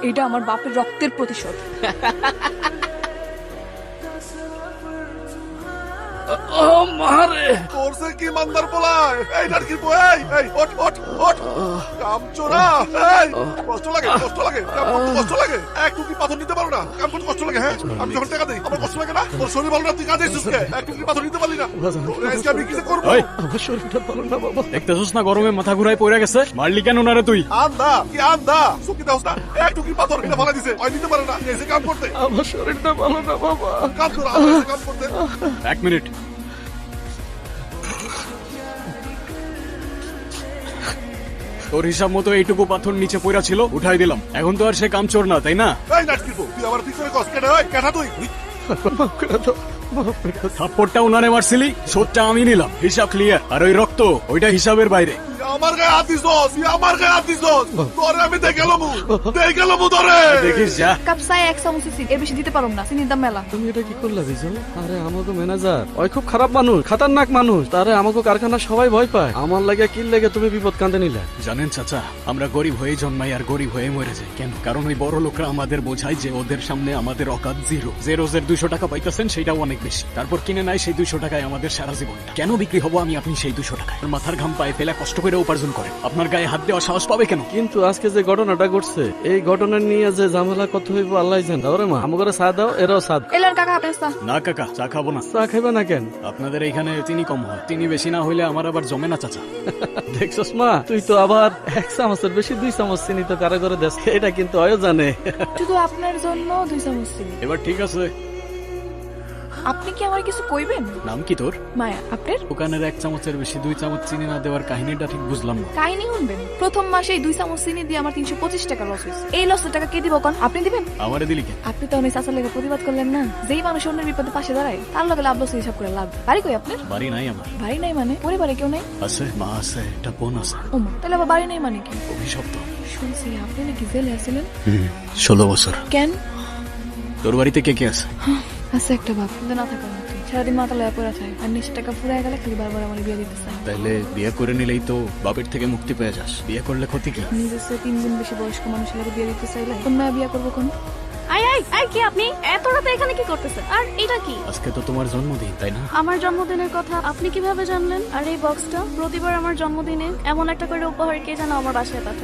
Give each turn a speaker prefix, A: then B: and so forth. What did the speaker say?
A: এটা আমার বাপের রক্তের প্রতিশোধ।
B: মারে
C: তোরছে কি মান্দার পোলায় এই নারকির বই এই ওঠ ওঠ ওঠ কামচোরা এই কষ্ট লাগে কাম করতে কষ্ট লাগে এক টুকরি পাথর নিতে পারো না কাম করতে কষ্ট লাগে হ্যাঁ আমি যখন টাকা দেই আমার কষ্ট লাগে না তোর শরীর ভালো না তুই কাজে এসেছিস কে এক টুকরি পাথর নিতে পারলি না তোরে আজকে আমি কি করব
B: আমার শরীরটা ভালো না বাবা। দেখতেছিস না গরমে মাথা ঘুরায় পড়ে গেছে, মারলি কেন না রে তুই?
C: আন্দা সুকি দাও না এক টুকরি পাথর কিনে ফেলা দিছে ওই নিতে পারে না এসে কাম করতে
B: আমার শরীরটা ভালো না বাবা।
C: কাম কর কাম করতে।
B: এক মিনিট, তোর হিসাব মতো এইটুকু পাথর নিচে পড়া ছিল, উঠাই দিলাম। এখন তো আর সে কামচোর না, তাই না?
C: এই নাটকির বউ তুই আমার ঠিক করে কষ্ট কেটে ওই কাটা তুই
B: থাপ্পড়টা উনারে মারছিলি, শোধটা আমি নিলাম, হিসাব ক্লিয়ার। আর ওই রক্ত ওইটা হিসাবের বাইরে।
C: আমার গায়ে হাত দিছস আমার গায়ে হাত দিছস তোরে আমি দেখে লমু তোরে
B: দেখিস যা।
A: কাপ চায় 1 চামচ চিনি, এর বেশি দিতে পারুম না, চিনির দাম মেলা।
D: তুমি এটা কি করলা বিজল? আরে আমাকে ম্যানেজার ওই খুব খারাপ মানুষ, খাতারনাক মানুষ, তারে আমাকে কারখানা সবাই ভয় পায়। আমার লাগে কি লাগে তুমি বিপদ কাঁদে নিলে?
B: জানেন চাচা, আমরা গরিব হয়ে জন্মাই আর গরিব হয়ে মরে যাই কেন? কারণ ওই বড় লোকরা আমাদের বোঝায় যে ওদের সামনে আমাদের অকাত জিরো। যে রোজের 200 টাকা পাইতেছেন সেটাও অনেক বেশি, তারপর কিনে নাই সেই 200 টাকায় আমাদের সারা জীবনটা। কেন বিক্রি হবো আমি আপনি সেই 200 টাকায়? মাথার ঘাম পায়ে ফেলা কষ্ট করে উপার্জন করেন, আপনার গায়ে হাত দেওয়া সাহস পাবে কেন?
D: কিন্তু আজকে যে ঘটনাটা ঘটছে, এই ঘটনা নিয়ে যে ঝামেলা কত হইব আল্লাহ জানে। ওরে মা আমাকে চা দাও, এরাও চা দাও।
A: এলার কাকা আপনার চা।
B: না কাকা, চা খাবো না।
D: চা খাইবা না কেন?
B: আপনাদের এইখানে চিনি কম হয়, চিনি বেশি না হইলে আমার আবার জমে না চাচা।
D: দেখছস মা, তুই তো আবার 1 চামচের বেশি 2 চামচ চিনি তো কারো করে দেশ, এটা কিন্তু অয় জানে।
A: শুধু আপনার জন্য 2 চামচ চিনি।
B: এবার ঠিক আছে,
A: আপনি কি আমার কিছু কইবেন?
B: নাম কি তোর?
A: মায়া। আপনার?
B: দোকানের 1 চামচের বেশি 2 চামচ চিনি না দেওয়ার কাহিনীটা ঠিক বুঝলাম না।
A: কাহিনী শুনবেন? প্রথম মাসে 2 চামচ চিনি দিয়ে আমার 325 টাকা লস হয়েছে। এই লসের টাকা কে দিব কোন? আপনি দিবেন?
B: আমারে দিলি কেন?
A: আপনি তো অনেক চাচার লেগে প্রতিবাদ করলেন না। যেই মানুষ অন্যের বিপদে পাশে দাঁড়ায় তার লগে লাভ লস হিসাব করে লাভ। বাড়ি কই আপনার?
B: বাড়ি নাই আমার।
A: বাড়ি নাই মানে? পরিবারে কেউ নাই?
B: আছে, মা আছে, একটা বোন আছে।
A: ওমা, তাহলে আবার বাড়ি নাই মানে কি?
B: অভিশপ্ত।
A: শুনছি আপনি নাকি জেলে আছিলেন।
B: 16 বছর।
A: কেন?
B: তোর বাড়িতে কে কে আছে?
A: আছে একটা বাপ, কিন্তু না থাকার মতো। সারাদিন মাথা লয়া পড়া থাকে আর নিশ্চয় টাকা ফুরায় গেলে খালি বারবার আমার বিয়ে দিতে চায়।
B: তাহলে বিয়ে করে নিলেই তো বাপের থেকে মুক্তি পেয়ে যাস। বিয়ে করলে ক্ষতি কি?
A: নিজের চেয়ে 3 গুণ বেশি বয়স্ক মানুষের লাগে বিয়ে দিতে চাইলে কোন মেয়ে বিয়ে করবো কোন?
E: আই কি আপনি এত রাতে এখানে কি করতেছেন? আর এটা কি?
B: আজকে তো তোমার জন্মদিন, তাই না?
E: আমার জন্মদিনের কথা আপনি কিভাবে জানলেন? আর এই বক্সটা প্রতিবার আমার জন্মদিনে এমন একটা করে উপহার কে যেন আমার বাসায় পাঠায়।